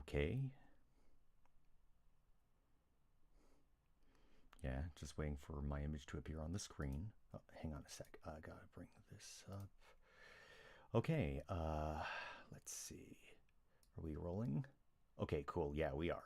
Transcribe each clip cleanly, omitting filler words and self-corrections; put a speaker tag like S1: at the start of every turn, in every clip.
S1: Okay. Yeah, just waiting for my image to appear on the screen. Oh, hang on a sec. I gotta bring this up. Okay, let's see. Are we rolling? Okay, cool. Yeah, we are.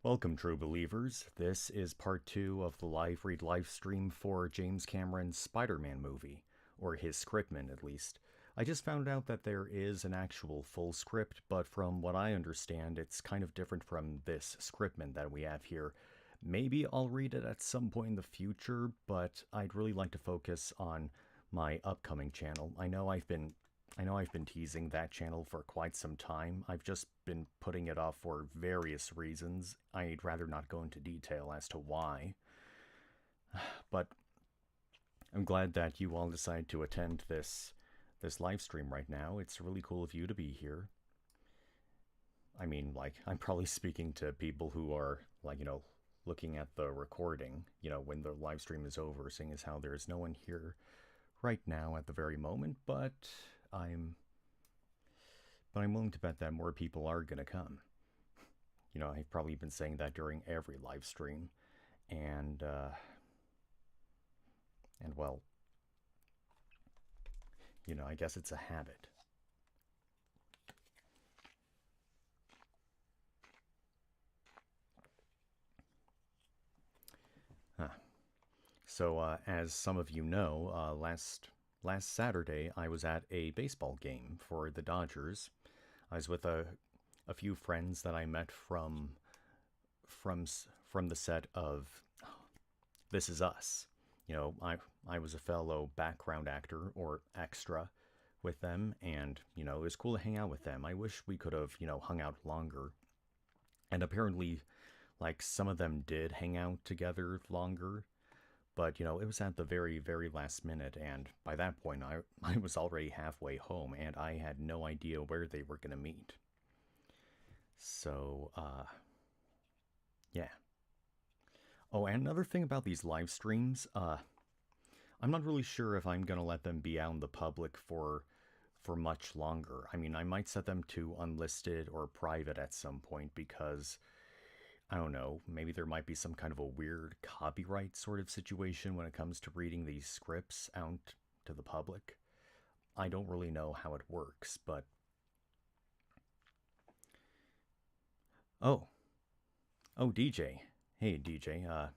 S1: Welcome, true believers. This is part 2 of the live read live stream for James Cameron's Spider-Man movie, or his scriptman at least. I just found out that there is an actual full script, but from what I understand, it's kind of different from this scriptman that we have here. Maybe I'll read it at some point in the future, but I'd really like to focus on my upcoming channel. I know I've been teasing that channel for quite some time. I've just been putting it off for various reasons. I'd rather not go into detail as to why. But I'm glad that you all decided to attend this live stream right now. It's really cool of you to be here. I mean, like, I'm probably speaking to people who are, like, looking at the recording, when the live stream is over, seeing as how there's no one here right now at the very moment, but I'm willing to bet that more people are gonna come. I've probably been saying that during every live stream, and well, I guess it's a habit. Huh. So, as some of you know, last Saturday I was at a baseball game for the Dodgers. I was with a few friends that I met from the set of This Is Us. I was a fellow background actor or extra with them, and it was cool to hang out with them. I wish we could have hung out longer, and apparently, like, some of them did hang out together longer, but it was at the very, very last minute, and by that point I was already halfway home, and I had no idea where they were gonna meet. So yeah. Oh, and another thing about these live streams, I'm not really sure if I'm gonna let them be out in the public for much longer. I mean, I might set them to unlisted or private at some point because I don't know, maybe there might be some kind of a weird copyright sort of situation when it comes to reading these scripts out to the public. I don't really know how it works, but oh, DJ. Hey, DJ.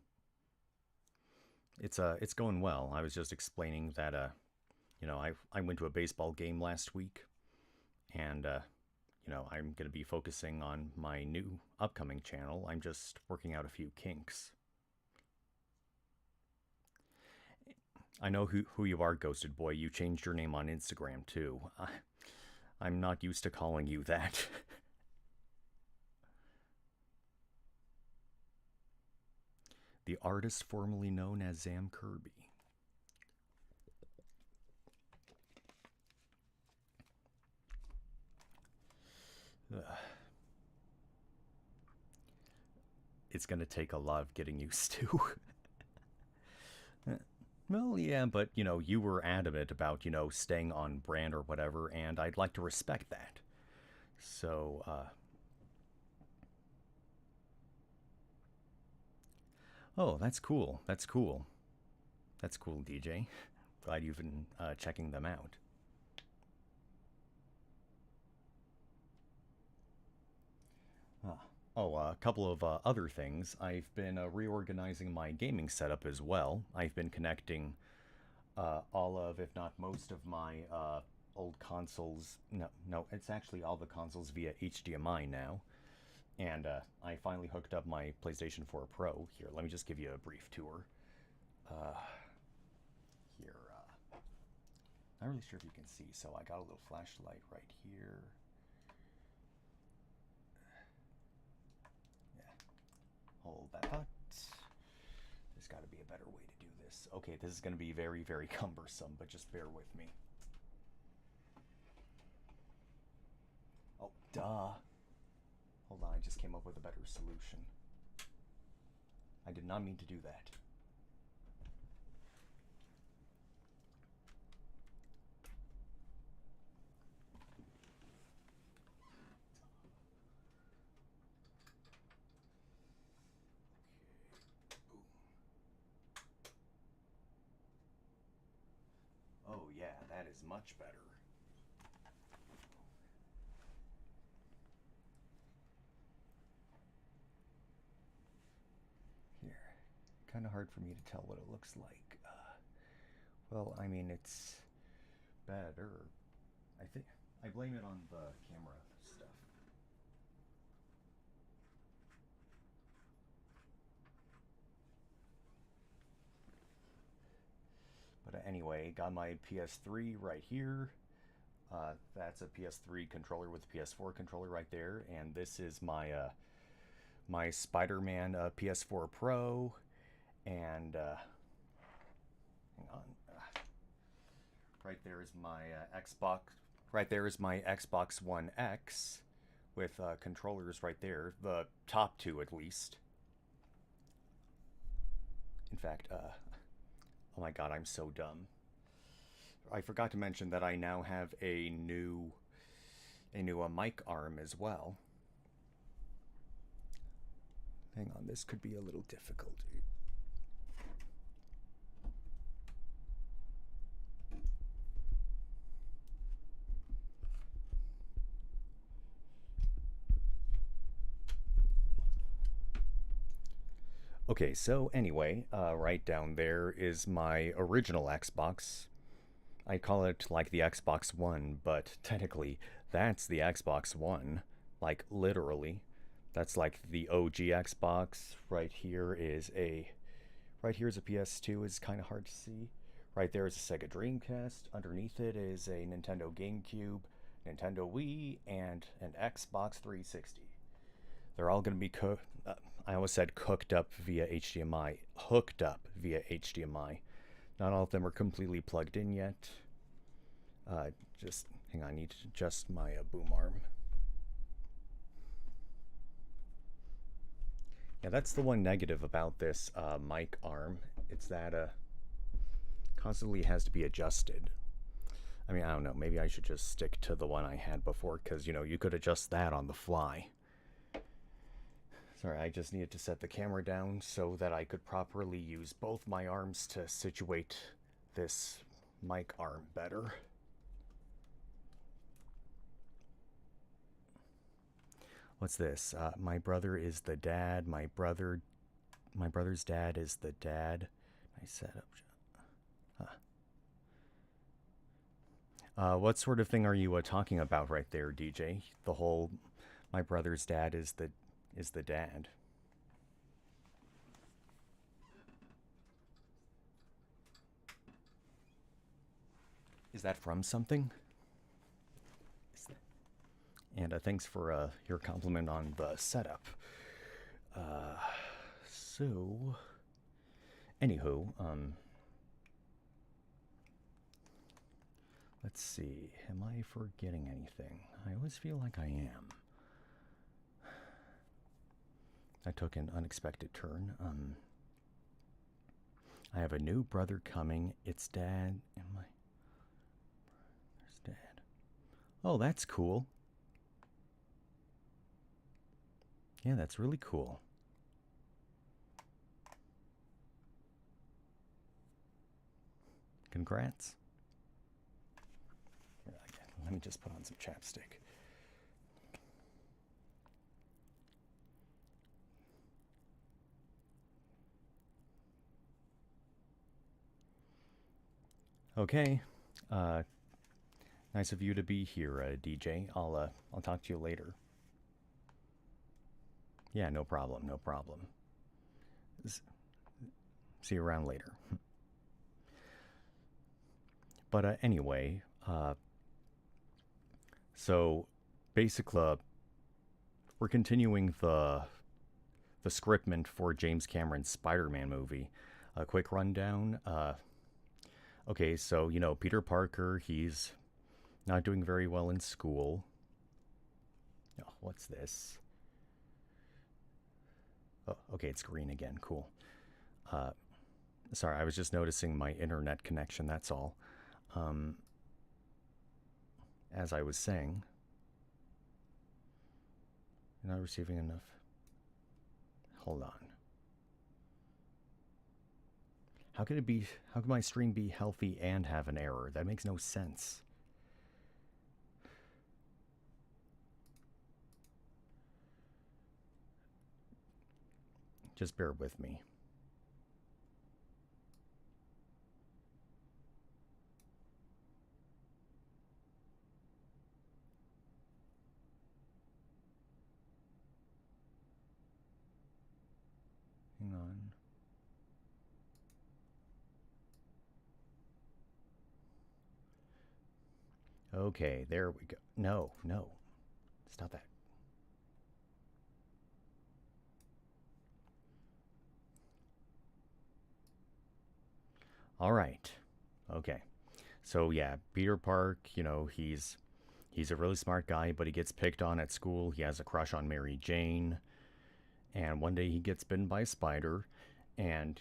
S1: It's going well. I was just explaining that I went to a baseball game last week, and I'm going to be focusing on my new upcoming channel. I'm just working out a few kinks. I know who you are, Ghosted Boy. You changed your name on Instagram, too. I'm not used to calling you that. The artist formerly known as Zam Kirby. It's gonna take a lot of getting used to. Well, yeah, but you were adamant about staying on brand or whatever, and I'd like to respect that. So, oh, that's cool. That's cool. That's cool, DJ. Glad you've been checking them out. Oh, a couple of other things. I've been reorganizing my gaming setup as well. I've been connecting all of, if not most of my old consoles. No, it's actually all the consoles via HDMI now. And I finally hooked up my PlayStation 4 Pro. Here, let me just give you a brief tour. Here, not really sure if you can see, so I got a little flashlight right here. Hold that thought. There's got to be a better way to do this. Okay, this is going to be very, very cumbersome, but just bear with me. Oh, duh. Hold on, I just came up with a better solution. I did not mean to do that. much better. Here, kind of hard for me to tell what it looks like. Well, I mean, it's better. I think I blame it on the camera stuff. But anyway, got my PS3 right here. That's a PS3 controller with a PS4 controller right there, and this is my my Spider-Man PS4 Pro, and hang on, right there is my Xbox. Right there is my Xbox One X with controllers right there, the top two at least. In fact, oh my god, I'm so dumb. I forgot to mention that I now have a new mic arm as well. Hang on, this could be a little difficult. Okay, so anyway, right down there is my original Xbox. I call it like the Xbox One, but technically that's the Xbox One. Like literally. That's like the OG Xbox. Right here is a PS2, is kind of hard to see. Right there is a Sega Dreamcast. Underneath it is a Nintendo GameCube, Nintendo Wii, and an Xbox 360. They're all going to be I almost said cooked up via HDMI. Hooked up via HDMI. Not all of them are completely plugged in yet. Just hang on, I need to adjust my boom arm. Yeah, that's the one negative about this mic arm. It's that constantly has to be adjusted. I mean, I don't know, maybe I should just stick to the one I had before, because, you know, you could adjust that on the fly. Sorry, I just needed to set the camera down so that I could properly use both my arms to situate this mic arm better. What's this? My brother is the dad. My brother's dad is the dad. Nice setup. What sort of thing are you talking about right there, DJ? The whole my brother's dad is the dad. Is that from something? And thanks for your compliment on the setup. So, anywho, let's see. Am I forgetting anything? I always feel like I am. I took an unexpected turn. I have a new brother coming. It's dad and my brother's dad. Oh, that's cool. Yeah, that's really cool. Congrats. Here, let me just put on some chapstick. Okay. Nice of you to be here, DJ. I'll talk to you later. Yeah, no problem, no problem. See you around later. But anyway, so basically, we're continuing the scriptment for James Cameron's Spider-Man movie. A quick rundown. Okay, so, you know, Peter Parker, he's not doing very well in school. Oh, what's this? Oh, okay, it's green again. Cool. Sorry, I was just noticing my internet connection, that's all. As I was saying, you're not receiving enough. Hold on. How can it be? How can my stream be healthy and have an error? That makes no sense. Just bear with me. Hang on. Okay, there we go. No, no. Stop that. All right. Okay. So yeah, Peter Park, he's a really smart guy, but he gets picked on at school. He has a crush on Mary Jane, and one day he gets bitten by a spider, and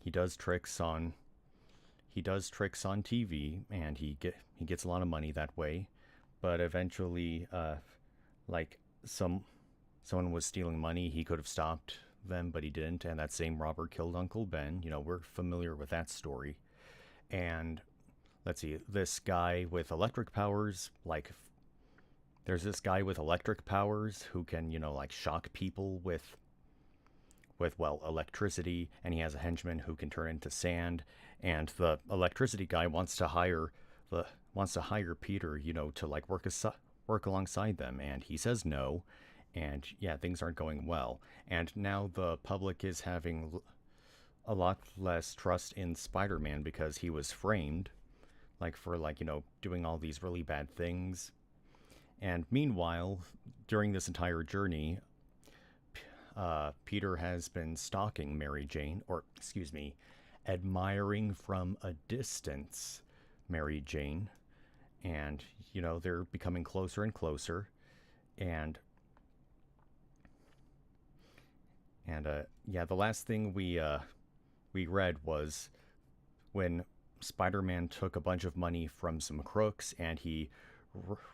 S1: he does tricks on TV, and he gets a lot of money that way. But eventually, like someone was stealing money, he could have stopped them, but he didn't. And that same robber killed Uncle Ben. We're familiar with that story. And let's see, this guy with electric powers, there's this guy with electric powers who can, like shock people with electricity, and he has a henchman who can turn into sand, and the electricity guy wants to hire Peter, to like work alongside them, and he says no, and yeah, things aren't going well. And now the public is having a lot less trust in Spider-Man because he was framed for doing all these really bad things. And meanwhile, during this entire journey, Peter has been stalking Mary Jane, or excuse me, admiring from a distance Mary Jane, and they're becoming closer and closer, and yeah, the last thing we read was when Spider-Man took a bunch of money from some crooks, and he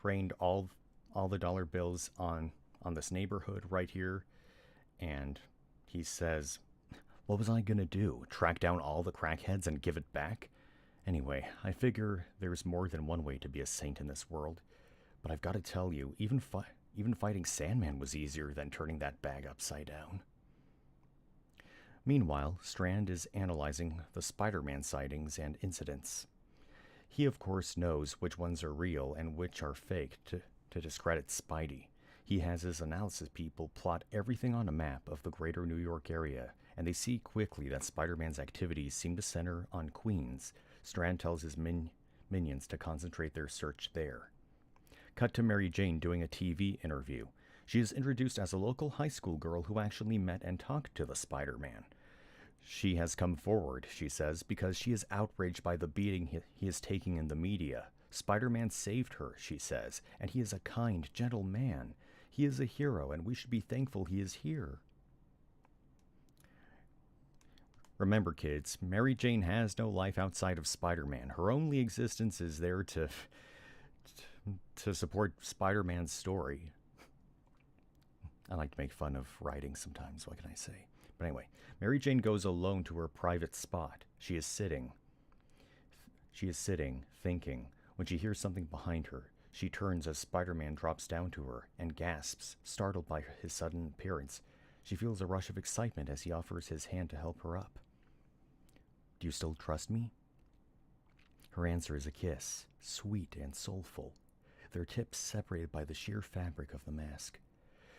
S1: rained all the dollar bills on this neighborhood right here. And he says, "What was I gonna do? Track down all the crackheads and give it back?" Anyway, I figure there's more than one way to be a saint in this world. But I've got to tell you, even fighting Sandman was easier than turning that bag upside down. Meanwhile, Strand is analyzing the Spider-Man sightings and incidents. He, of course, knows which ones are real and which are fake to discredit Spidey. He has his analysis people plot everything on a map of the greater New York area, and they see quickly that Spider-Man's activities seem to center on Queens. Strand tells his minions to concentrate their search there. Cut to Mary Jane doing a TV interview. She is introduced as a local high school girl who actually met and talked to the Spider-Man. She has come forward, she says, because she is outraged by the beating he is taking in the media. Spider-Man saved her, she says, and he is a kind, gentle man. He is a hero, and we should be thankful he is here. Remember, kids, Mary Jane has no life outside of Spider-Man. Her only existence is there to support Spider-Man's story. I like to make fun of writing sometimes, what can I say? But anyway, Mary Jane goes alone to her private spot. She is sitting, thinking, when she hears something behind her. She turns as Spider-Man drops down to her and gasps, startled by his sudden appearance. She feels a rush of excitement as he offers his hand to help her up. "Do you still trust me?" Her answer is a kiss, sweet and soulful, their tips separated by the sheer fabric of the mask.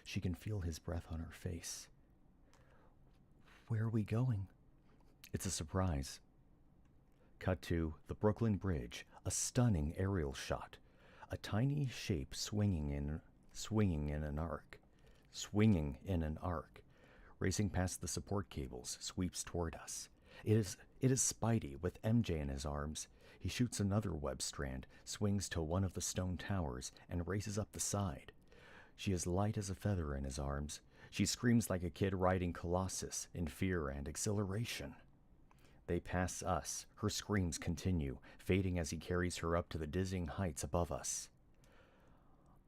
S1: She can feel his breath on her face. "Where are we going?" It's a surprise. Cut to the Brooklyn Bridge, a stunning aerial shot. A tiny shape swinging in an arc, racing past the support cables, sweeps toward us. It is Spidey with MJ in his arms. He shoots another web strand, swings to one of the stone towers, and races up the side. She is light as a feather in his arms. She screams like a kid riding Colossus in fear and exhilaration. They pass us. Her screams continue, fading as he carries her up to the dizzying heights above us.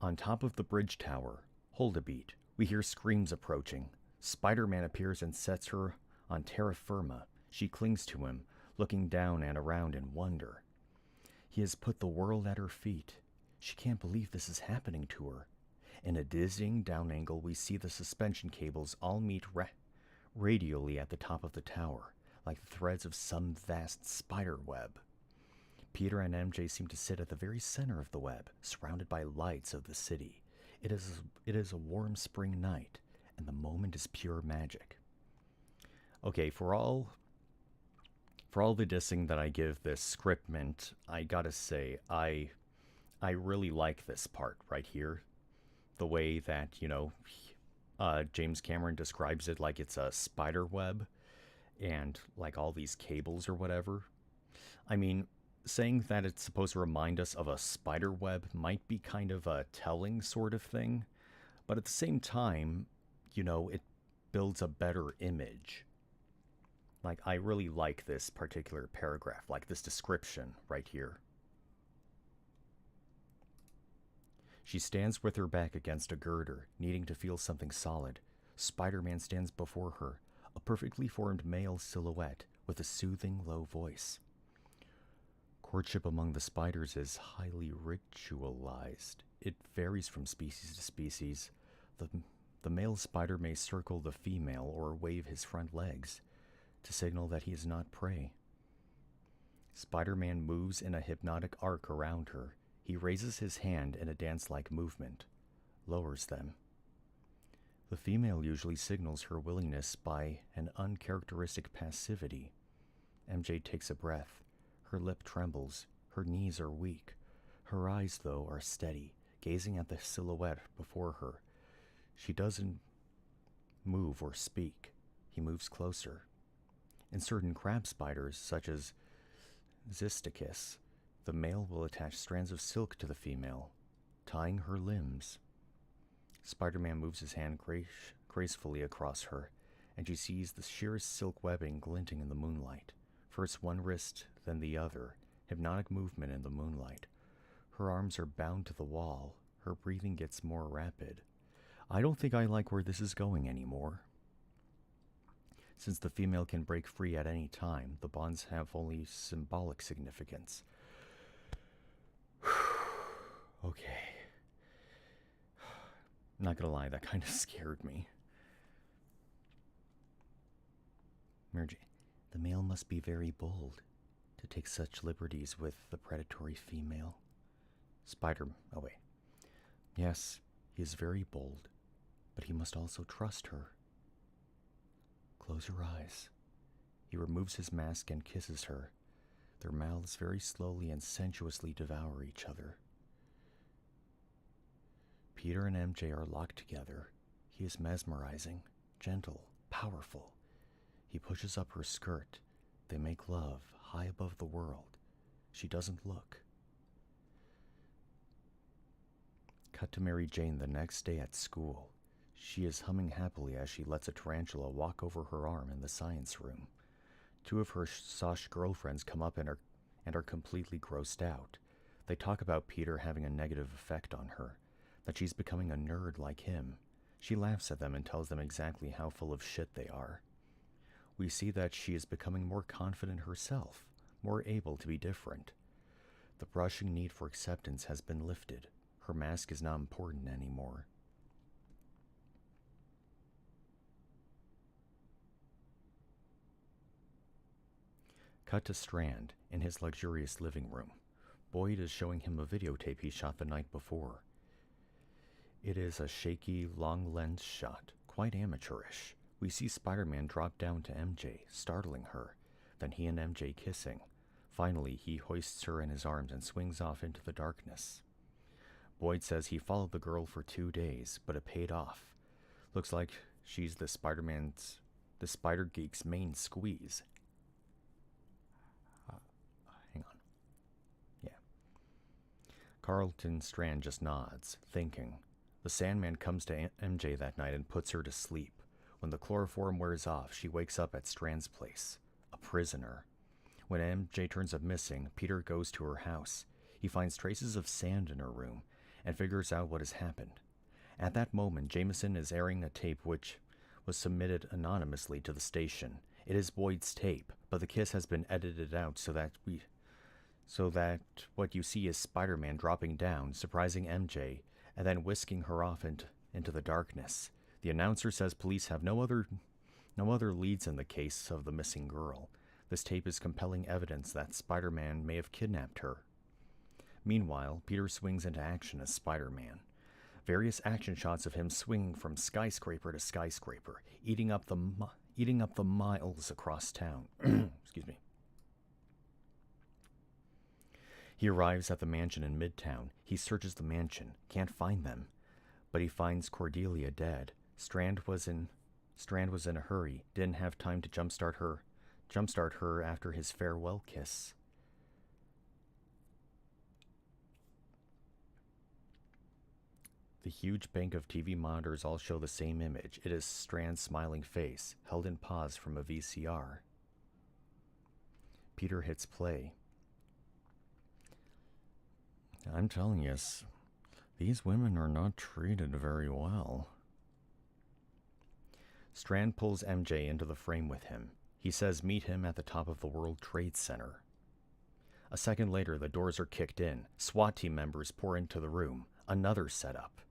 S1: On top of the bridge tower, hold a beat, we hear screams approaching. Spider-Man appears and sets her on terra firma. She clings to him, looking down and around in wonder. He has put the world at her feet. She can't believe this is happening to her. In a dizzying down angle, we see the suspension cables all meet radially at the top of the tower, like the threads of some vast spider web. Peter and MJ seem to sit at the very center of the web, surrounded by lights of the city. It is a warm spring night, and the moment is pure magic. Okay, for all the dissing that I give this scriptment, I gotta say, I really like this part right here. The way that, James Cameron describes it like it's a spider web and like all these cables or whatever. I mean, saying that it's supposed to remind us of a spider web might be kind of a telling sort of thing, but at the same time, it builds a better image. Like, I really like this particular paragraph, like this description right here. She stands with her back against a girder, needing to feel something solid. Spider-Man stands before her, a perfectly formed male silhouette with a soothing, low voice. Courtship among the spiders is highly ritualized. It varies from species to species. The male spider may circle the female or wave his front legs to signal that he is not prey. Spider-Man moves in a hypnotic arc around her. He raises his hand in a dance-like movement, lowers them. The female usually signals her willingness by an uncharacteristic passivity. MJ takes a breath. Her lip trembles. Her knees are weak. Her eyes, though, are steady, gazing at the silhouette before her. She doesn't move or speak. He moves closer. In certain crab spiders, such as Xysticus, the male will attach strands of silk to the female, tying her limbs. Spider-Man moves his hand gracefully across her, and she sees the sheerest silk webbing glinting in the moonlight. First one wrist, then the other, hypnotic movement in the moonlight. Her arms are bound to the wall. Her breathing gets more rapid. I don't think I like where this is going anymore. Since the female can break free at any time, the bonds have only symbolic significance. Okay. Not gonna lie, that kind of scared me. Merge. The male must be very bold to take such liberties with the predatory female. Oh wait. Yes, he is very bold, but he must also trust her. Close your eyes. He removes his mask and kisses her. Their mouths very slowly and sensuously devour each other. Peter and MJ are locked together. He is mesmerizing, gentle, powerful. He pushes up her skirt. They make love, high above the world. She doesn't look. Cut to Mary Jane the next day at school. She is humming happily as she lets a tarantula walk over her arm in the science room. Two of her sosh girlfriends come up and are completely grossed out. They talk about Peter having a negative effect on her, that she's becoming a nerd like him. She laughs at them and tells them exactly how full of shit they are. We see that she is becoming more confident herself, more able to be different. The brushing need for acceptance has been lifted. Her mask is not important anymore. Cut to Strand in his luxurious living room. Boyd is showing him a videotape he shot the night before. It is a shaky, long lens shot, quite amateurish. We see Spider-Man drop down to MJ, startling her, then he and MJ kissing. Finally, he hoists her in his arms and swings off into the darkness. Boyd says he followed the girl for 2 days, but it paid off. Looks like she's the Spider Geek's main squeeze. Hang on. Yeah. Carlton Strand just nods, thinking. The Sandman comes to MJ that night and puts her to sleep. When the chloroform wears off, she wakes up at Strand's place, a prisoner. When MJ turns up missing, Peter goes to her house. He finds traces of sand in her room and figures out what has happened. At that moment, Jameson is airing a tape which was submitted anonymously to the station. It is Boyd's tape, but the kiss has been edited out so that what you see is Spider-Man dropping down, surprising MJ, and then whisking her off into the darkness. The announcer says police have no other leads in the case of the missing girl. This tape is compelling evidence that Spider-Man may have kidnapped her. Meanwhile, Peter swings into action as Spider-Man. Various action shots of him swinging from skyscraper to skyscraper, eating up the miles across town. Excuse me. He arrives at the mansion in Midtown. He searches the mansion, can't find them, but he finds Cordelia dead. Strand was in a hurry, didn't have time to jumpstart her after his farewell kiss. The huge bank of TV monitors all show the same image. It is Strand's smiling face, held in pause from a VCR. Peter hits play. I'm telling you, these women are not treated very well. Strand pulls MJ into the frame with him. He says meet him at the top of the World Trade Center. A second later, the doors are kicked in. SWAT team members pour into the room. Another setup.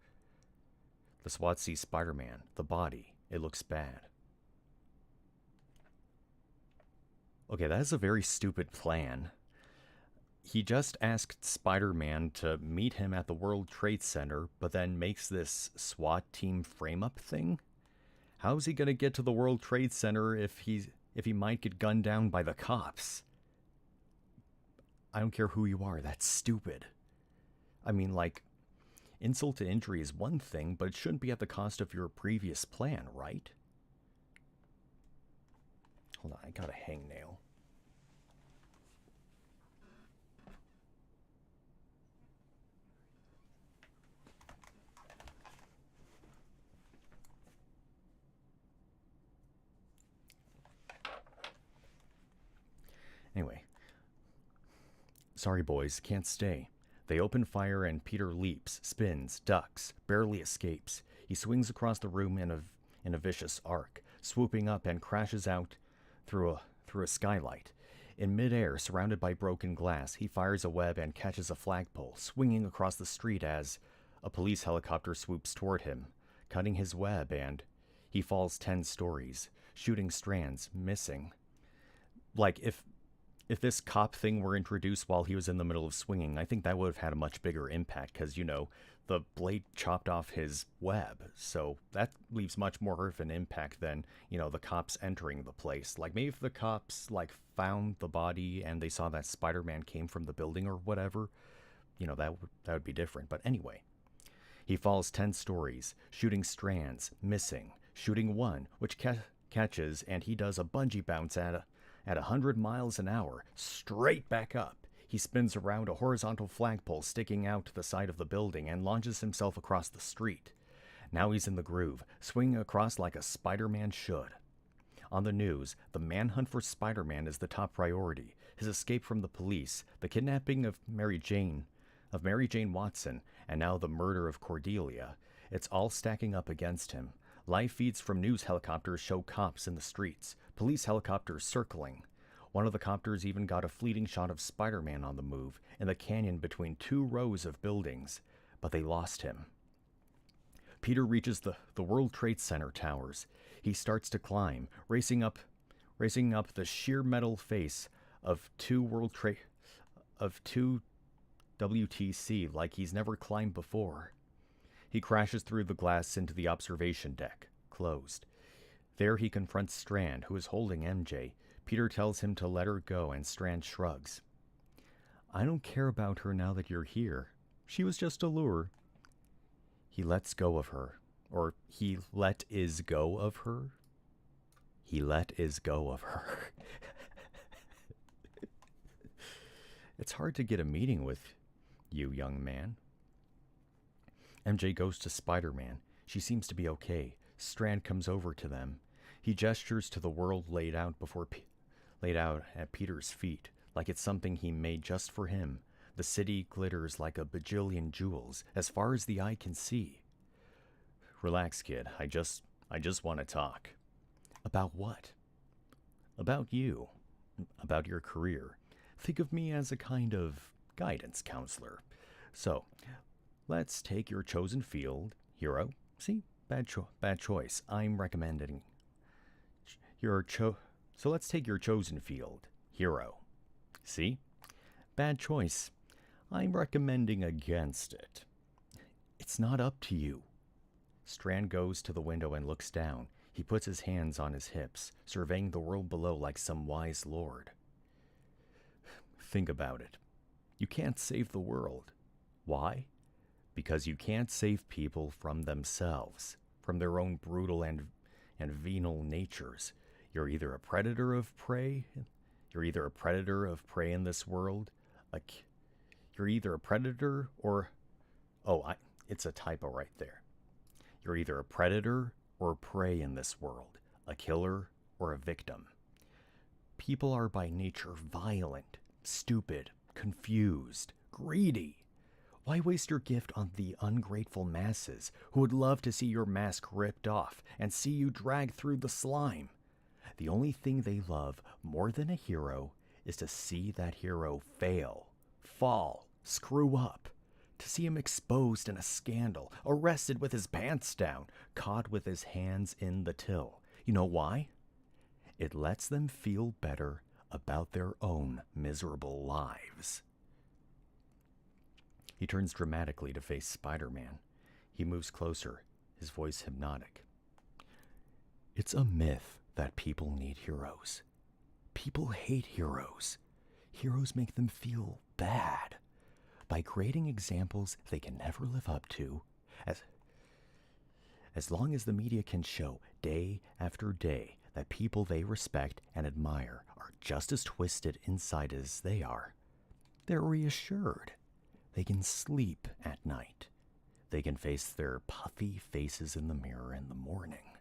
S1: The SWAT sees Spider-Man, the body. It looks bad. Okay, that is a very stupid plan. He just asked Spider-Man to meet him at the World Trade Center, but then makes this SWAT team frame-up thing? How's he gonna get to the World Trade Center if he might get gunned down by the cops? I don't care who you are, that's stupid. I mean, like, insult to injury is one thing, but it shouldn't be at the cost of your previous plan, right? Hold on, I got a hangnail. Anyway. Sorry, boys, can't stay. They open fire and Peter leaps, spins, ducks, barely escapes. He swings across the room in a vicious arc, swooping up and crashes out through a skylight. In midair, surrounded by broken glass, he fires a web and catches a flagpole, swinging across the street as a police helicopter swoops toward him, cutting his web, and he falls 10 stories, shooting Strands, missing. Like, if this cop thing were introduced while he was in the middle of swinging, I think that would have had a much bigger impact because, you know, the blade chopped off his web. So that leaves much more of an impact than, you know, the cops entering the place. Like, maybe if the cops, like, found the body and they saw that Spider-Man came from the building or whatever, you know, that would be different. But anyway, he falls 10 stories, shooting Strands, missing, shooting one, which catches, and he does a bungee bounce at 100 miles an hour, straight back up. He spins around a horizontal flagpole sticking out to the side of the building and launches himself across the street. Now he's in the groove, swinging across like a Spider-Man should. On the news, the manhunt for Spider-Man is the top priority. His escape from the police, the kidnapping of Mary Jane Watson, and now the murder of Cordelia. It's all stacking up against him. Live feeds from news helicopters show cops in the streets, police helicopters circling. One of the copters even got a fleeting shot of Spider-Man on the move in the canyon between 2 rows of buildings, but they lost him. Peter reaches the World Trade Center towers. He starts to climb, racing up the sheer metal face of 2 WTC like he's never climbed before. He crashes through the glass into the observation deck, closed. There he confronts Strand, who is holding MJ. Peter tells him to let her go, and Strand shrugs. I don't care about her now that you're here. She was just a lure. He lets go of her. Or he let is go of her? He let is go of her. It's hard to get a meeting with you, young man. MJ goes to Spider-Man. She seems to be okay. Strand comes over to them. He gestures to the world laid out at Peter's feet, like it's something he made just for him. The city glitters like a bajillion jewels, as far as the eye can see. Relax, kid. I just I just want to talk. About what? About you. About your career. Think of me as a kind of guidance counselor. So, let's take your chosen field, hero. See? Bad choice. I'm recommending So let's take your chosen field, hero. See? Bad choice. I'm recommending against it. It's not up to you. Strand goes to the window and looks down. He puts his hands on his hips, surveying the world below like some wise lord. Think about it. You can't save the world. Why? Because you can't save people from themselves, from their own brutal and venal natures. You're either a predator of prey. You're either a predator of prey in this world. You're either a predator or... it's a typo right there. You're either a predator or prey in this world, a killer or a victim. People are by nature violent, stupid, confused, greedy. Why waste your gift on the ungrateful masses who would love to see your mask ripped off and see you dragged through the slime? The only thing they love more than a hero is to see that hero fail, fall, screw up. To see him exposed in a scandal, arrested with his pants down, caught with his hands in the till. You know why? It lets them feel better about their own miserable lives. He turns dramatically to face Spider-Man. He moves closer, his voice hypnotic. It's a myth that people need heroes. People hate heroes. Heroes make them feel bad. By creating examples they can never live up to, as long as the media can show day after day that people they respect and admire are just as twisted inside as they are, they're reassured. They can sleep at night. They can face their puffy faces in the mirror in the morning.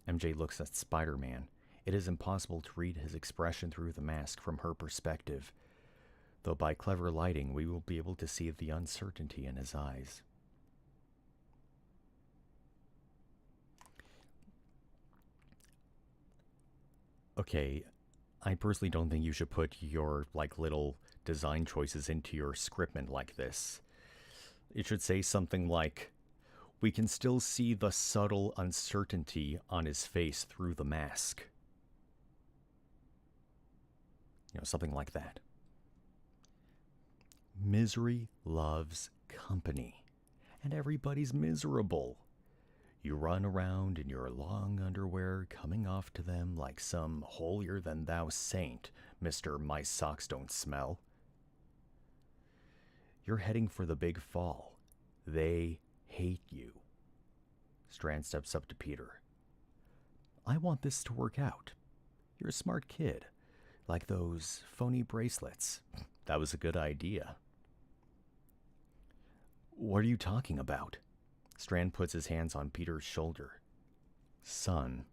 S1: MJ looks at Spider-Man. It is impossible to read his expression through the mask from her perspective, though by clever lighting we will be able to see the uncertainty in his eyes. Okay, I personally don't think you should put your, little design choices into your scriptment like this. It should say something like, we can still see the subtle uncertainty on his face through the mask. Something like that. Misery loves company, and everybody's miserable. You run around in your long underwear, coming off to them like some holier-than-thou saint, Mr. My Socks Don't Smell. You're heading for the big fall. They hate you. Strand steps up to Peter. I want this to work out. You're a smart kid. Like those phony bracelets. That was a good idea. What are you talking about? Strand puts his hands on Peter's shoulder. Son,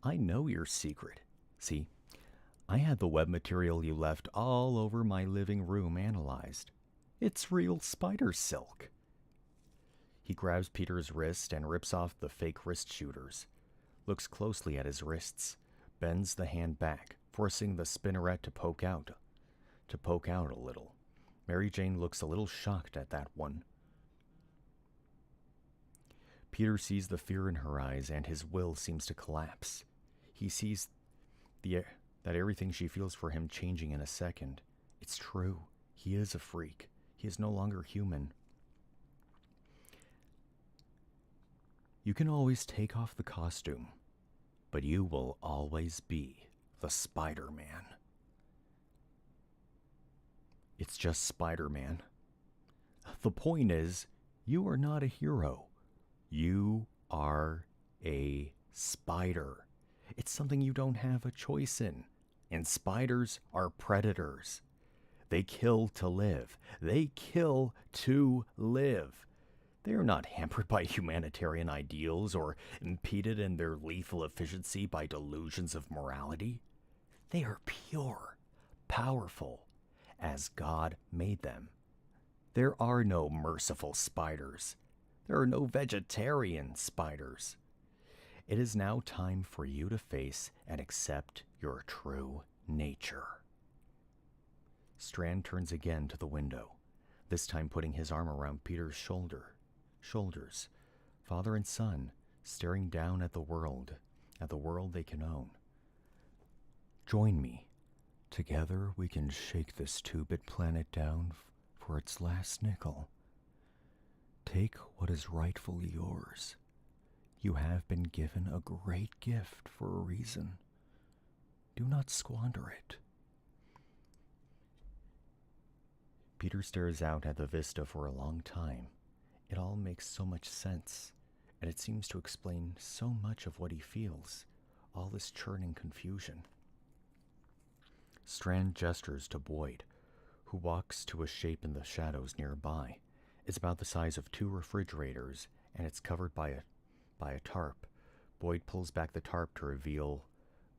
S1: I know your secret. See, I had the web material you left all over my living room analyzed. It's real spider silk. He grabs Peter's wrist and rips off the fake wrist shooters, looks closely at his wrists, bends the hand back, forcing the spinneret to poke out a little. Mary Jane looks a little shocked at that one. Peter sees the fear in her eyes and his will seems to collapse. He sees that everything she feels for him changing in a second. It's true. He is a freak. He is no longer human. You can always take off the costume, but you will always be the Spider-Man. It's just Spider-Man. The point is, you are not a hero. You are a spider. It's something you don't have a choice in. And spiders are predators. They kill to live. They kill to live. They are not hampered by humanitarian ideals or impeded in their lethal efficiency by delusions of morality. They are pure, powerful, as God made them. There are no merciful spiders. There are no vegetarian spiders. It is now time for you to face and accept your true nature. Strand turns again to the window, this time putting his arm around Peter's shoulders, father and son, staring down at the world they can own. Join me. Together we can shake this 2-bit planet down for its last nickel. Take what is rightfully yours. You have been given a great gift for a reason. Do not squander it. Peter stares out at the vista for a long time. It all makes so much sense, and it seems to explain so much of what he feels, all this churning confusion. Strand gestures to Boyd, who walks to a shape in the shadows nearby. It's about the size of 2 refrigerators, and it's covered by a tarp. Boyd pulls back the tarp to reveal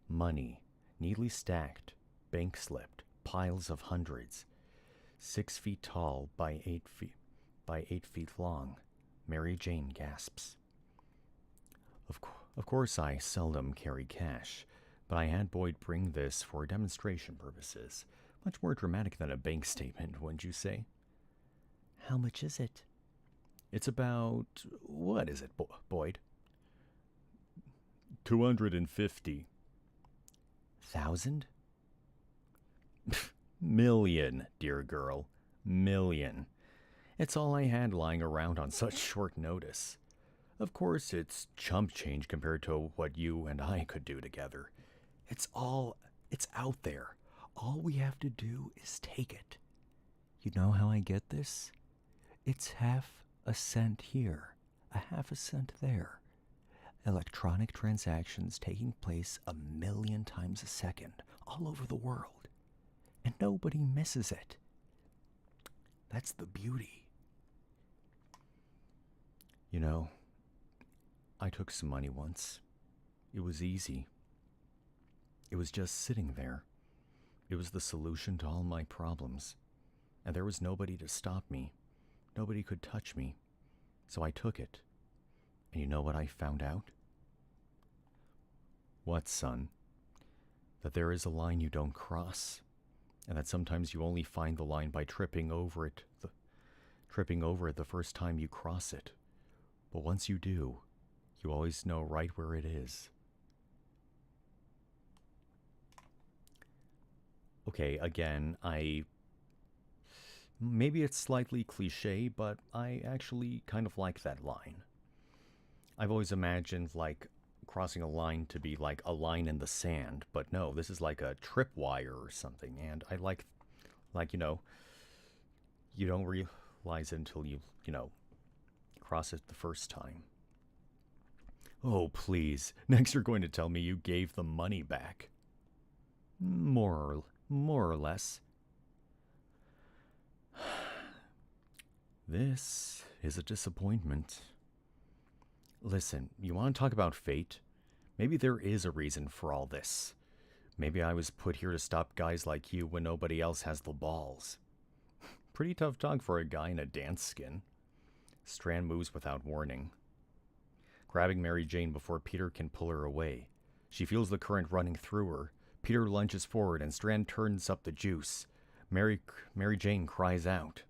S1: money, neatly stacked, bank slipped, piles of hundreds. 6 feet tall by 8 feet long. Mary Jane gasps. Of course, I seldom carry cash, but I had Boyd bring this for demonstration purposes. Much more dramatic than a bank statement, wouldn't you say? How much is it? It's about... what is it, Boyd? 250. 1,000? Million, dear girl. Million. It's all I had lying around on such short notice. Of course, it's chump change compared to what you and I could do together. It's out there. All we have to do is take it. You know how I get this? It's half a cent here, a half a cent there. Electronic transactions taking place 1,000,000 times a second all over the world. And nobody misses it. That's the beauty. You know, I took some money once. It was easy. It was just sitting there. It was the solution to all my problems. And there was nobody to stop me. Nobody could touch me. So I took it. And you know what I found out? What, son? That there is a line you don't cross. And that sometimes you only find the line by tripping over it the first time you cross it. But once you do, you always know right where it is. Okay, again, maybe it's slightly cliche, but I actually kind of like that line. I've always imagined, like, crossing a line to be like a line in the sand, but no, this is like a tripwire or something, and I like, you know, you don't realize it until you cross it the first time. Oh, please. Next you're going to tell me you gave the money back. More or less. This is a disappointment. Listen, you want to talk about fate? Maybe there is a reason for all this. Maybe I was put here to stop guys like you when nobody else has the balls. Pretty tough talk for a guy in a dance skin. Strand moves without warning, grabbing Mary Jane before Peter can pull her away. She feels the current running through her. Peter lunges forward and Strand turns up the juice. Mary Jane cries out.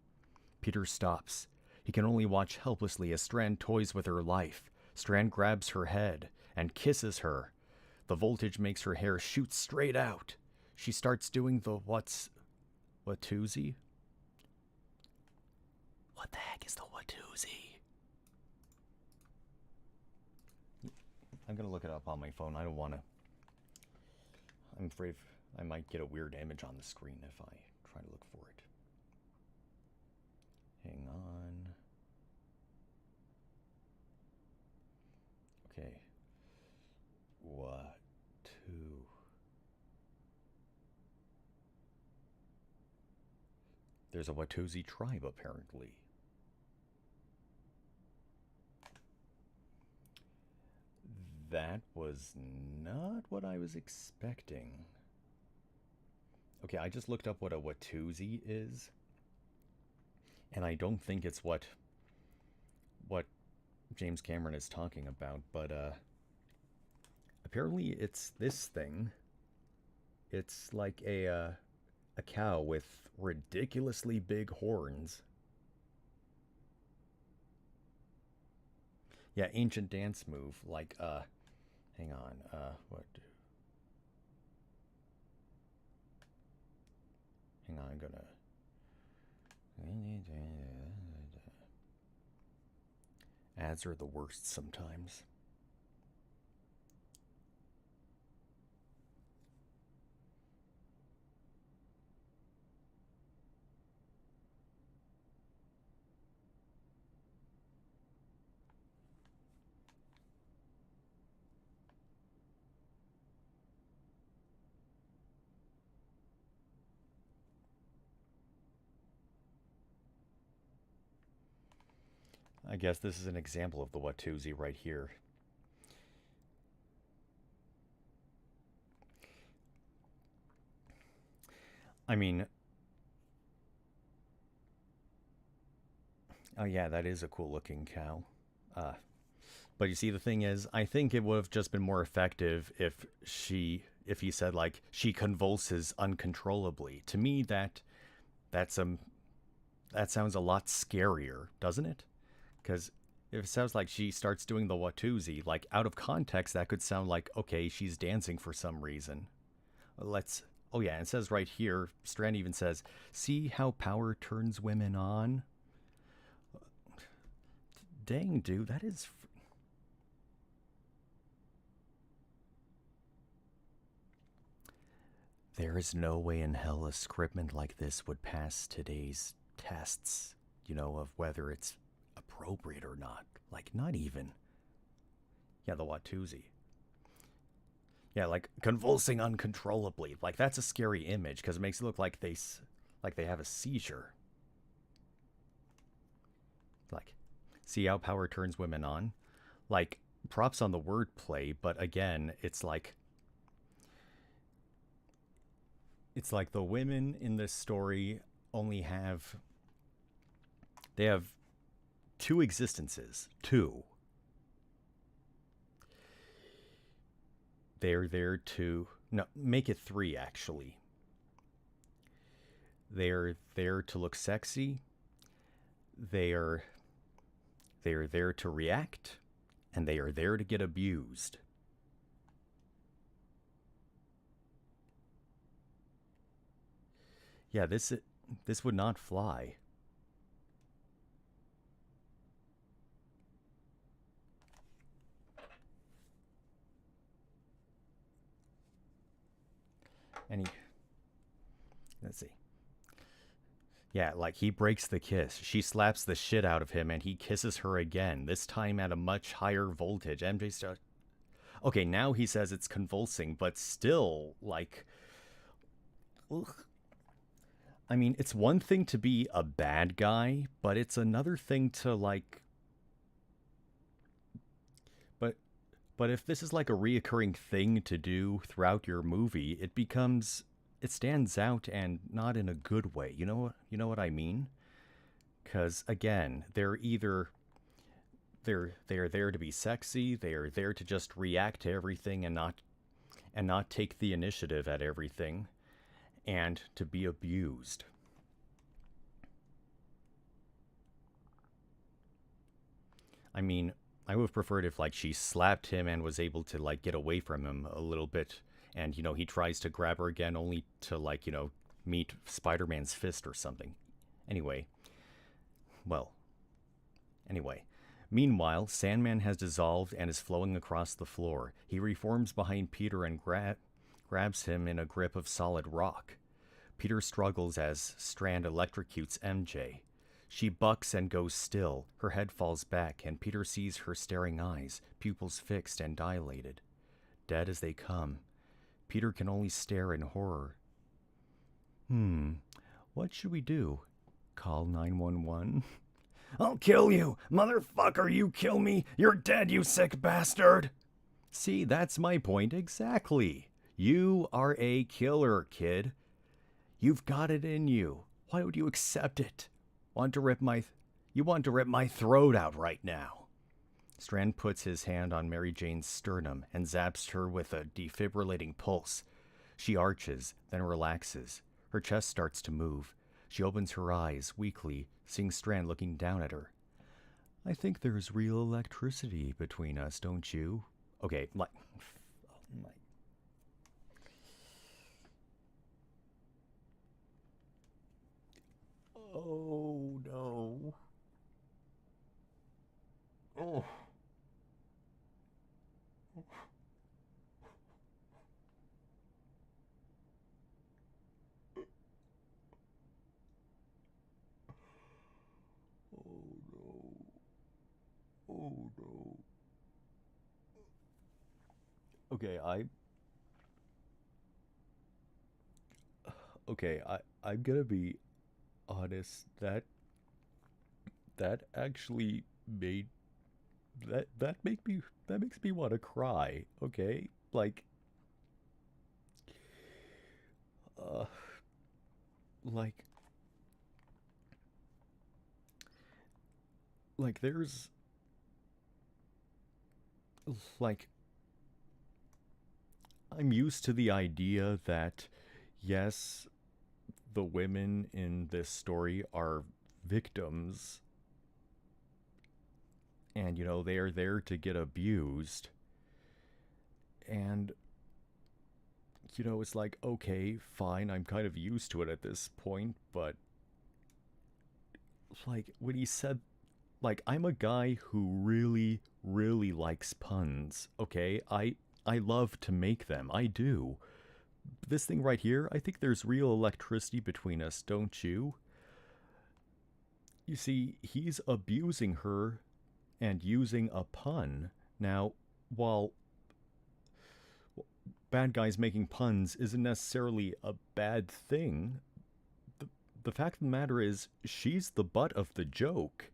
S1: Peter stops. He can only watch helplessly as Strand toys with her life. Strand grabs her head and kisses her. The voltage makes her hair shoot straight out. She starts doing the Watusi? What the heck is the Watusi? I'm going to look it up on my phone. I don't want to... I'm afraid I might get a weird image on the screen if I try to look for it. Hang on. Okay. There's a Watusi tribe, apparently. That was not what I was expecting. Okay, I just looked up what a Watusi is. And I don't think it's what James Cameron is talking about, but apparently it's this thing. It's like a cow with ridiculously big horns. Yeah, ancient dance move. Like, hang on. What? Hang on, I'm gonna. Ads are the worst sometimes. I guess this is an example of the Watusi right here. I mean, oh yeah, that is a cool looking cow. But you see, the thing is, I think it would have just been more effective if he said like she convulses uncontrollably. To me, that sounds a lot scarier, doesn't it? Because if it sounds like she starts doing the Watusi, like out of context, that could sound like, okay, she's dancing for some reason. Let's. Oh yeah, it says right here. Strand even says, "See how power turns women on." Dang, dude, that is. There is no way in hell a scriptment like this would pass today's tests, of whether it's appropriate or not. Like, not even. Yeah, the Watusi. Yeah, like convulsing uncontrollably. Like, that's a scary image because it makes it look like they have a seizure. Like, see how power turns women on? Like, props on the wordplay, but again, it's like the women in this story only have two existences. Two. They're there to no, make it three actually. They're there to look sexy. They're there to react, and they are there to get abused. Yeah, this would not fly. Let's see. Yeah, like he breaks the kiss. She slaps the shit out of him and he kisses her again, this time at a much higher voltage. MJ starts. Okay, now he says it's convulsing, but still, like. Ugh. I mean, it's one thing to be a bad guy, but it's another thing to, like. But if this is like a reoccurring thing to do throughout your movie, it stands out and not in a good way. You know what I mean? Because again, they're there to be sexy. They are there to just react to everything and not take the initiative at everything, and to be abused. I mean, I would have preferred if like she slapped him and was able to like get away from him a little bit, and he tries to grab her again only to like meet Spider-Man's fist or something. Anyway, well, anyway. Meanwhile, Sandman has dissolved and is flowing across the floor. He reforms behind Peter and grabs him in a grip of solid rock. Peter struggles as Strand electrocutes MJ. She bucks and goes still. Her head falls back, and Peter sees her staring eyes, pupils fixed and dilated. Dead as they come. Peter can only stare in horror. What should we do? Call 911? I'll kill you! Motherfucker, you kill me! You're dead, you sick bastard! See, that's my point exactly. You are a killer, kid. You've got it in you. Why would you accept it? You want to rip my throat out right now. Strand puts his hand on Mary Jane's sternum and zaps her with a defibrillating pulse. She arches, then relaxes. Her chest starts to move. She opens her eyes weakly, seeing Strand looking down at her. I think there's real electricity between us, don't you? Okay, like... Oh my... Oh, no. Oh. Oh, no. Oh, no. Okay, I'm gonna be honest. That actually made that makes me want to cry. Okay, uh, like there's like I'm used to the idea that yes, the women in this story are victims, and they are there to get abused, and it's like, okay, fine, I'm kind of used to it at this point, but like when he said, like, I'm a guy who really really likes puns. Okay, I love to make them. I do. This thing right here, I think there's real electricity between us, don't you? You see, he's abusing her and using a pun. Now, while bad guys making puns isn't necessarily a bad thing, the fact of the matter is she's the butt of the joke.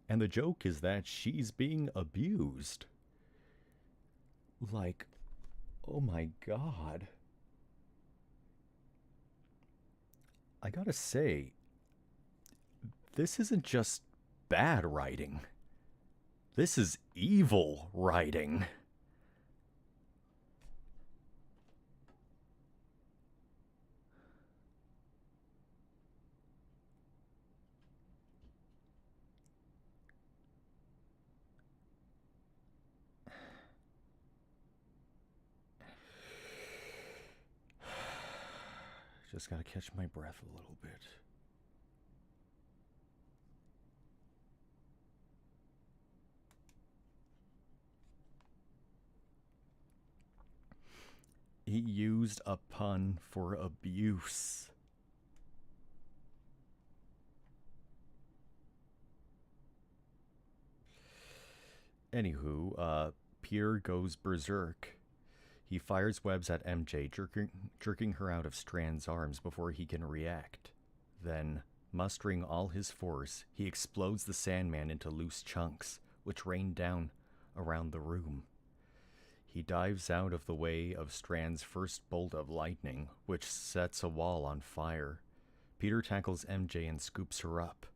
S1: And the joke is that she's being abused. Like, oh my god. I gotta say, this isn't just bad writing. This is evil writing. Just gotta catch my breath a little bit. He used a pun for abuse. Anywho, Peter goes berserk. He fires webs at MJ, jerking her out of Strand's arms before he can react. Then, mustering all his force, he explodes the Sandman into loose chunks, which rain down around the room. He dives out of the way of Strand's first bolt of lightning, which sets a wall on fire. Peter tackles MJ and scoops her up.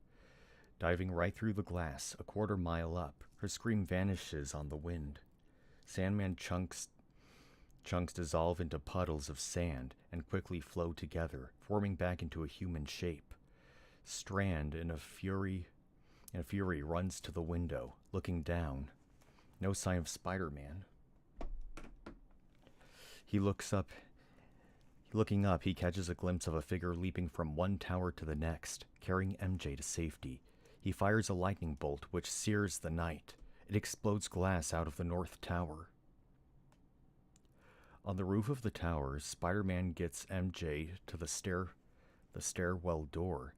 S1: Diving right through the glass, a quarter mile up, her scream vanishes on the wind. Sandman chunks dissolve into puddles of sand and quickly flow together, forming back into a human shape. Strand, in a fury, runs to the window, looking down. No sign of Spider-Man. He looks up. Looking up, he catches a glimpse of a figure leaping from one tower to the next, carrying MJ to safety. He fires a lightning bolt, which sears the night. It explodes glass out of the north tower. On the roof of the tower, Spider-Man gets MJ to the stairwell door.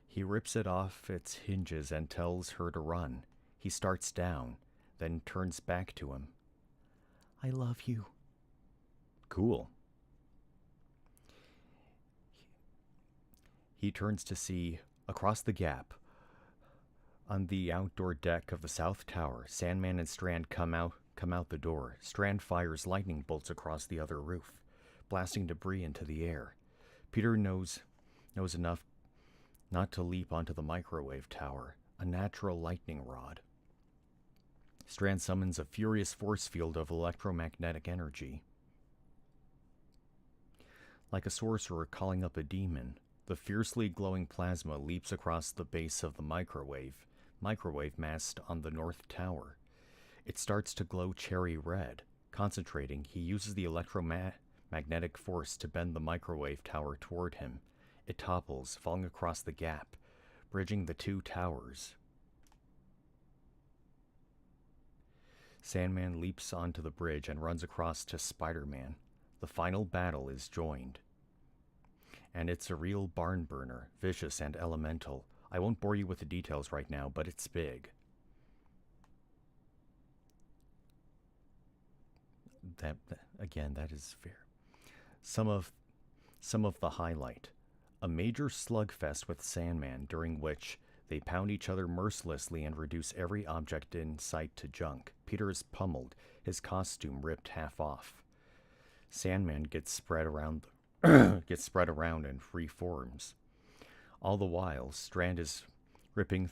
S1: He rips it off its hinges and tells her to run. He starts down, then turns back to him. I love you. Cool. He turns to see, across the gap, on the outdoor deck of the South Tower, Sandman and Strand come out the door. Strand fires lightning bolts across the other roof, blasting debris into the air. Peter knows enough not to leap onto the microwave tower, a natural lightning rod. Strand summons a furious force field of electromagnetic energy. Like a sorcerer calling up a demon, the fiercely glowing plasma leaps across the base of the microwave mast on the north tower. It starts to glow cherry red. Concentrating, he uses the electromagnetic force to bend the microwave tower toward him. It topples, falling across the gap, bridging the two towers. Sandman leaps onto the bridge and runs across to Spider-Man. The final battle is joined. And it's a real barn burner, vicious and elemental. I won't bore you with the details right now, but it's big. That is fair. Some of the highlight. A major slugfest with Sandman, during which they pound each other mercilessly and reduce every object in sight to junk. Peter is pummeled, his costume ripped half off. Sandman gets spread around and reforms. All the while, Strand is ripping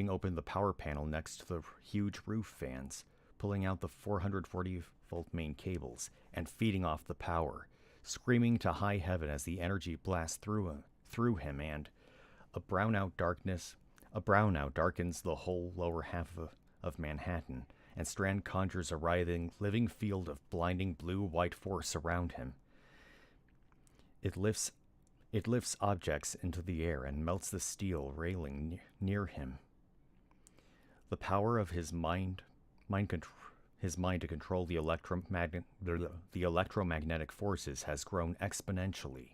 S1: open the power panel next to the huge roof fans, pulling out the 440-volt main cables and feeding off the power, screaming to high heaven as the energy blasts through him, and a brownout darkens the whole lower half of Manhattan, and Strand conjures a writhing, living field of blinding blue-white force around him. It lifts objects into the air and melts the steel railing near him. The power of his mind to control the electromagnetic forces has grown exponentially.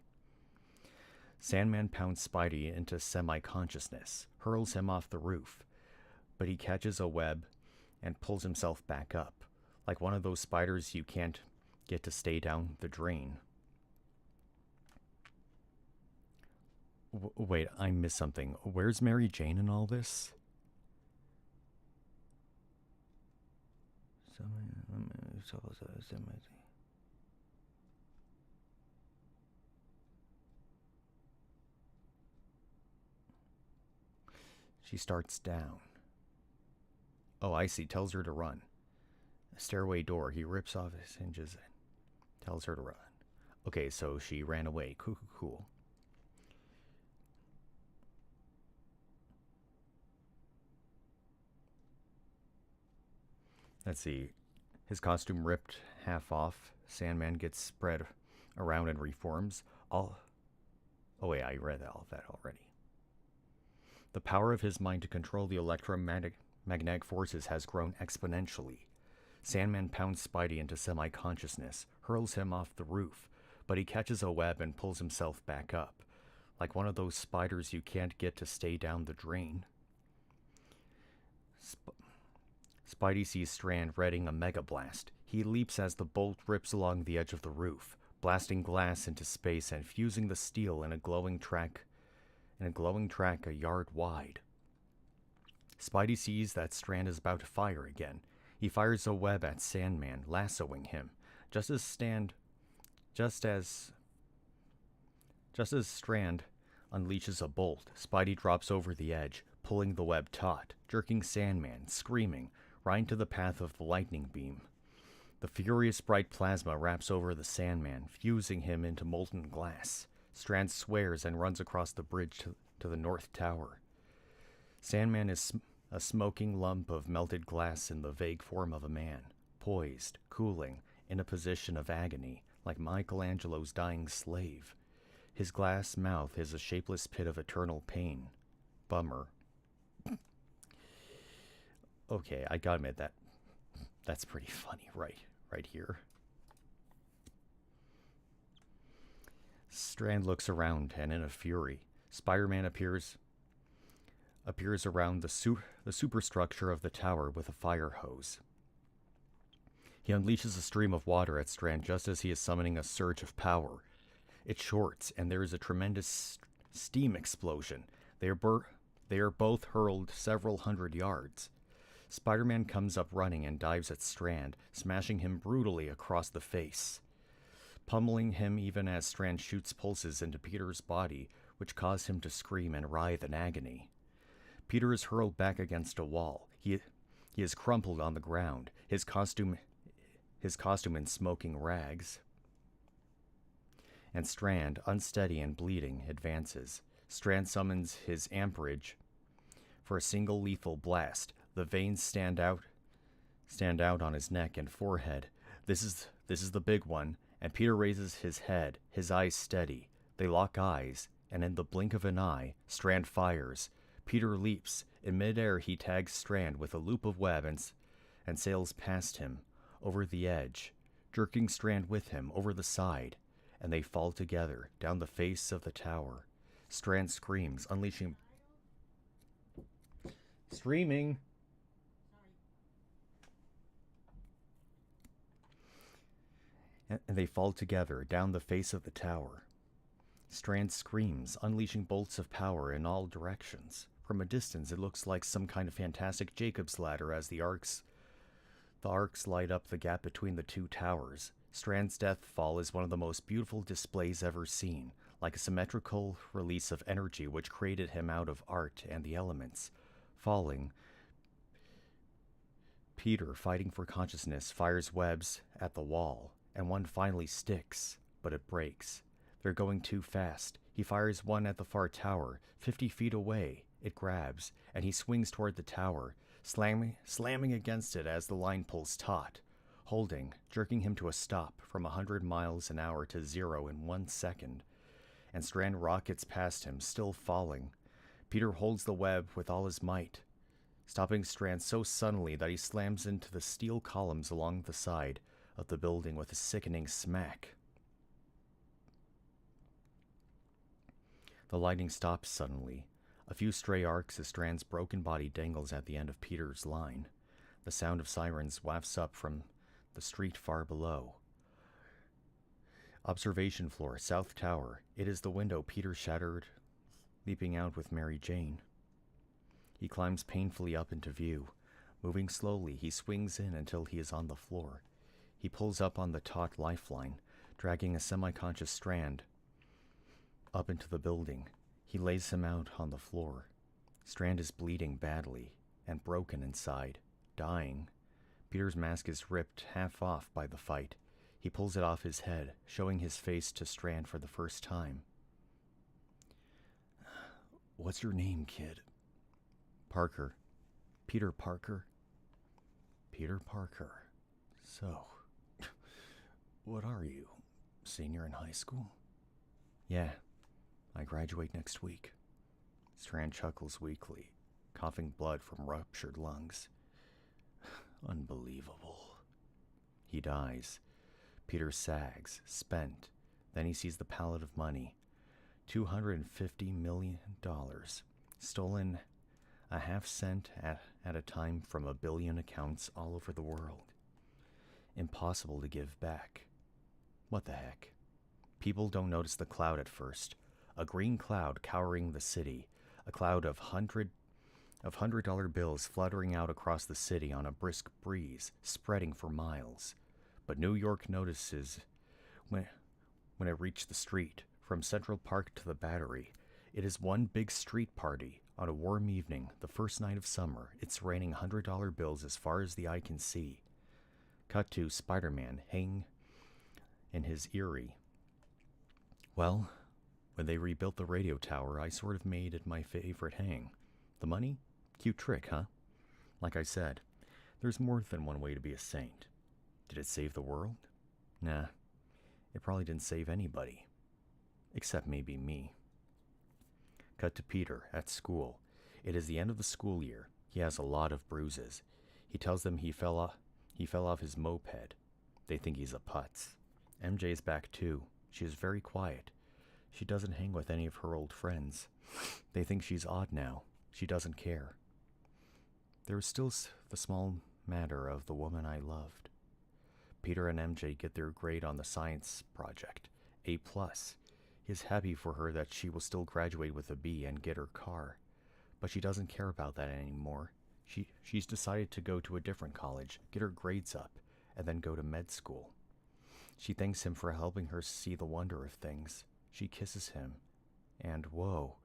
S1: Sandman pounds Spidey into semi-consciousness, hurls him off the roof, but he catches a web and pulls himself back up, like one of those spiders you can't get to stay down the drain. Wait, I missed something. Where's Mary Jane in all this? She starts down. Oh, I see. Tells her to run. A stairway door. He rips off his hinges and tells her to run. Okay, so she ran away. Cool. Let's see. His costume ripped half off. Sandman gets spread around and reforms. Oh wait, I read all that already. The power of his mind to control the electromagnetic forces has grown exponentially. Sandman pounds Spidey into semi-consciousness, hurls him off the roof, but he catches a web and pulls himself back up, like one of those spiders you can't get to stay down the drain. Spidey sees Strand readying a mega blast. He leaps as the bolt rips along the edge of the roof, blasting glass into space and fusing the steel in a glowing track a yard wide. Spidey sees that Strand is about to fire again. He fires a web at Sandman, lassoing him. Just as Strand unleashes a bolt, Spidey drops over the edge, pulling the web taut, jerking Sandman, screaming, right into the path of the lightning beam. The furious bright plasma wraps over the Sandman, fusing him into molten glass. Strand swears and runs across the bridge to the north tower. Sandman is a smoking lump of melted glass in the vague form of a man, poised, cooling, in a position of agony, like Michelangelo's dying slave. His glass mouth is a shapeless pit of eternal pain. Bummer. Okay, I gotta admit that's pretty funny right here. Strand looks around, and in a fury, Spider-Man appears around the superstructure of the tower with a fire hose. He unleashes a stream of water at Strand just as he is summoning a surge of power. It shorts, and there is a tremendous steam explosion. They are both hurled several hundred yards. Spider-Man comes up running and dives at Strand, smashing him brutally across the face, pummeling him even as Strand shoots pulses into Peter's body, which cause him to scream and writhe in agony. Peter is hurled back against a wall. He is crumpled on the ground, his costume in smoking rags. And Strand, unsteady and bleeding, advances. Strand summons his amperage for a single lethal blast. The veins stand out on his neck and forehead. This is the big one, and Peter raises his head, his eyes steady. They lock eyes, and in the blink of an eye, Strand fires. Peter leaps. In midair, he tags Strand with a loop of web and sails past him, over the edge, jerking Strand with him over the side, and they fall together down the face of the tower. Strand screams, unleashing... Streaming! And they fall together down the face of the tower. Strand screams, unleashing bolts of power in all directions. From a distance, it looks like some kind of fantastic Jacob's ladder as the arcs light up the gap between the two towers. Strand's death fall is one of the most beautiful displays ever seen, like a symmetrical release of energy which created him out of art and the elements. Falling, Peter, fighting for consciousness, fires webs at the wall, and one finally sticks, but it breaks. They're going too fast. He fires one at the far tower, 50 feet away. It grabs, and he swings toward the tower, slamming against it as the line pulls taut, holding, jerking him to a stop from 100 miles an hour to 0 in 1 second. And Strand rockets past him, still falling. Peter holds the web with all his might, stopping Strand so suddenly that he slams into the steel columns along the side of the building with a sickening smack. The lightning stops suddenly. A few stray arcs as Strand's broken body dangles at the end of Peter's line. The sound of sirens wafts up from the street far below. Observation floor, South Tower. It is the window Peter shattered, leaping out with Mary Jane. He climbs painfully up into view. Moving slowly, he swings in until he is on the floor. He pulls up on the taut lifeline, dragging a semi-conscious Strand up into the building. He lays him out on the floor. Strand is bleeding badly and broken inside, dying. Peter's mask is ripped half off by the fight. He pulls it off his head, showing his face to Strand for the first time. "What's your name, kid?" "Parker." "Peter Parker?" "Peter Parker. So, what are you? Senior in high school?" "Yeah. I graduate next week." Strand chuckles weakly, coughing blood from ruptured lungs. "Unbelievable." He dies. Peter sags, spent. Then he sees the pallet of money. $250 million. Stolen a half cent at a time from a billion accounts all over the world. Impossible to give back. What the heck? People don't notice the cloud at first. A green cloud cowering the city. A cloud of $100 bills fluttering out across the city on a brisk breeze, spreading for miles. But New York notices when it reached the street, from Central Park to the Battery. It is one big street party on a warm evening, the first night of summer. It's raining $100 bills as far as the eye can see. Cut to Spider-Man hanging in his eyrie. "Well, when they rebuilt the radio tower, I sort of made it my favorite hang. The money? Cute trick, huh? Like I said, there's more than one way to be a saint. Did it save the world? Nah, it probably didn't save anybody. Except maybe me." Cut to Peter at school. It is the end of the school year. He has a lot of bruises. He tells them he fell off his moped. They think he's a putz. MJ is back too. She is very quiet. She doesn't hang with any of her old friends. They think she's odd now. She doesn't care. There is still the small matter of the woman I loved. Peter and MJ get their grade on the science project, A+. He is happy for her that she will still graduate with a B and get her car. But she doesn't care about that anymore. She's decided to go to a different college, get her grades up, and then go to med school. She thanks him for helping her see the wonder of things. She kisses him. And whoa,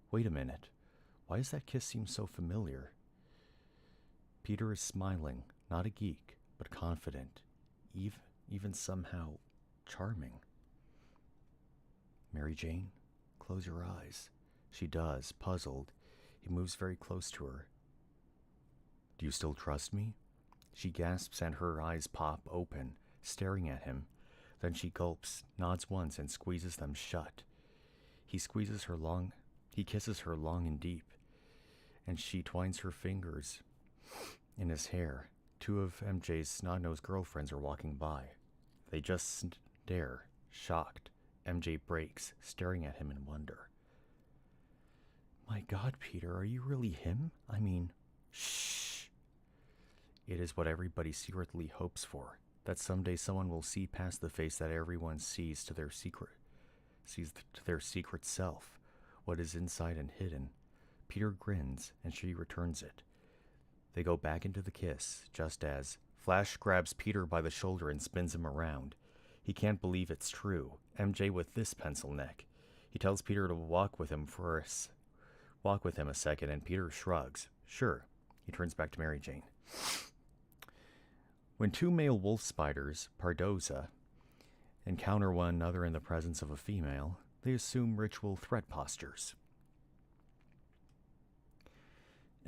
S1: wait a minute. Why does that kiss seem so familiar? Peter is smiling, not a geek, but confident, even somehow charming. Mary Jane, close your eyes. She does, puzzled. He moves very close to her. Do you still trust me? She gasps and her eyes pop open, staring at him. Then she gulps, nods once, and squeezes them shut. He kisses her long and deep, and she twines her fingers in his hair. Two of MJ's snot-nosed girlfriends are walking by. They just stare, shocked. MJ breaks, staring at him in wonder. My God, Peter, are you really him? I mean, shh. It is what everybody secretly hopes for, that someday someone will see past the face that everyone sees to their secret self, what is inside and hidden. Peter grins, and she returns it. They go back into the kiss, just as Flash grabs Peter by the shoulder and spins him around. He can't believe it's true. MJ with this pencil neck. He tells Peter to walk with him a second, and Peter shrugs. Sure. He turns back to Mary Jane. When two male wolf spiders, Pardosa, encounter one another in the presence of a female, they assume ritual threat postures.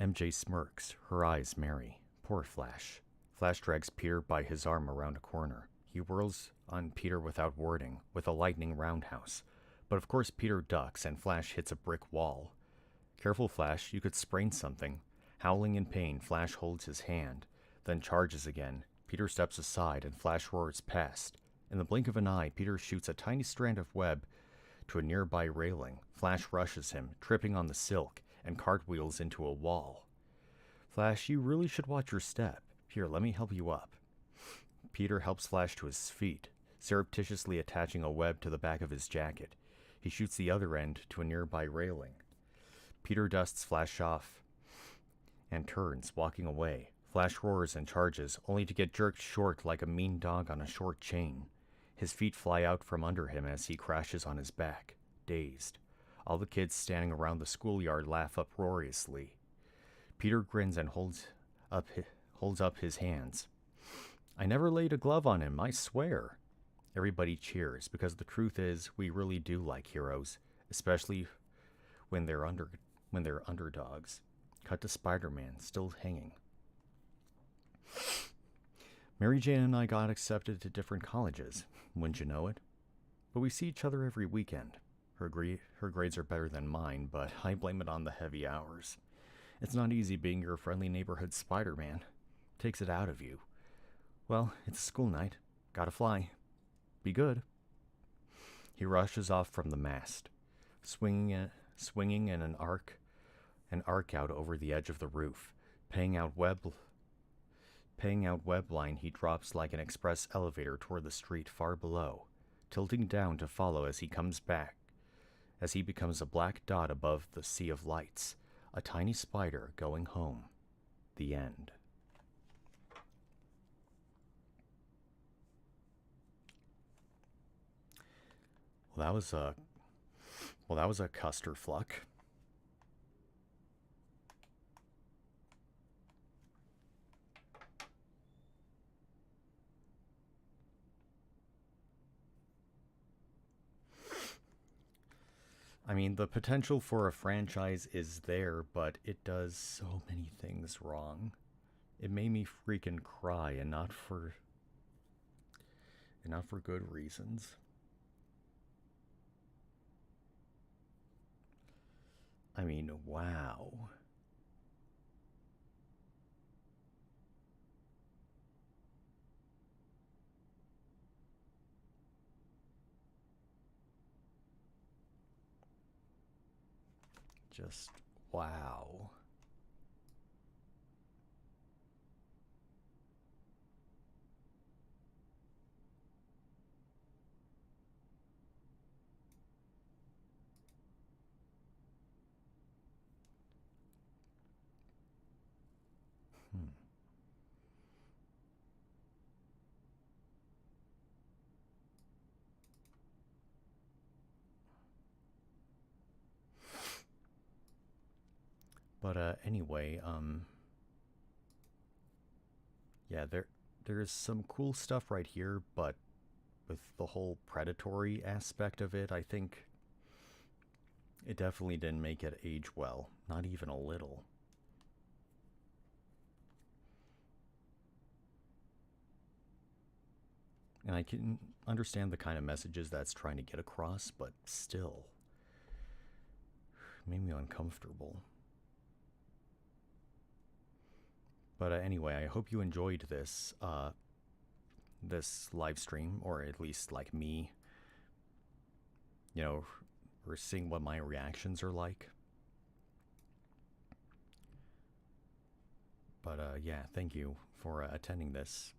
S1: MJ smirks, her eyes merry. Poor Flash. Flash drags Peter by his arm around a corner. He whirls on Peter without warning, with a lightning roundhouse. But of course Peter ducks, and Flash hits a brick wall. Careful, Flash, you could sprain something. Howling in pain, Flash holds his hand, then charges again. Peter steps aside, and Flash roars past. In the blink of an eye, Peter shoots a tiny strand of web to a nearby railing. Flash rushes him, tripping on the silk, and cartwheels into a wall. Flash, you really should watch your step. Here, let me help you up. Peter helps Flash to his feet, surreptitiously attaching a web to the back of his jacket. He shoots the other end to a nearby railing. Peter dusts Flash off and turns, walking away. Flash roars and charges, only to get jerked short like a mean dog on a short chain. His feet fly out from under him as he crashes on his back, dazed. All the kids standing around the schoolyard laugh uproariously. Peter grins and holds up his hands. I never laid a glove on him, I swear. Everybody cheers, because the truth is, we really do like heroes, especially when they're underdogs. Cut to Spider-Man, still hanging. Mary Jane and I got accepted to different colleges, wouldn't you know it? But we see each other every weekend. Her grades are better than mine, but I blame it on the heavy hours. It's not easy being your friendly neighborhood Spider-Man. Takes it out of you. Well, it's a school night. Gotta fly. Be good. He rushes off from the mast, swinging in an arc out over the edge of the roof. Paying out web line, he drops like an express elevator toward the street far below, tilting down to follow as he comes back, as he becomes a black dot above the sea of lights, a tiny spider going home. The end. Well, that was a clusterfuck. I mean, the potential for a franchise is there, but it does so many things wrong. It made me freaking cry, and not for good reasons. I mean, wow. Just wow. But anyway, yeah, there's some cool stuff right here, but with the whole predatory aspect of it, I think it definitely didn't make it age well, not even a little. And I can understand the kind of messages that's trying to get across, but still, it made me uncomfortable. But anyway, I hope you enjoyed this live stream, or at least like me, you know, or seeing what my reactions are like. But yeah, thank you for attending this.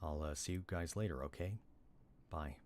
S1: I'll see you guys later, okay? Bye.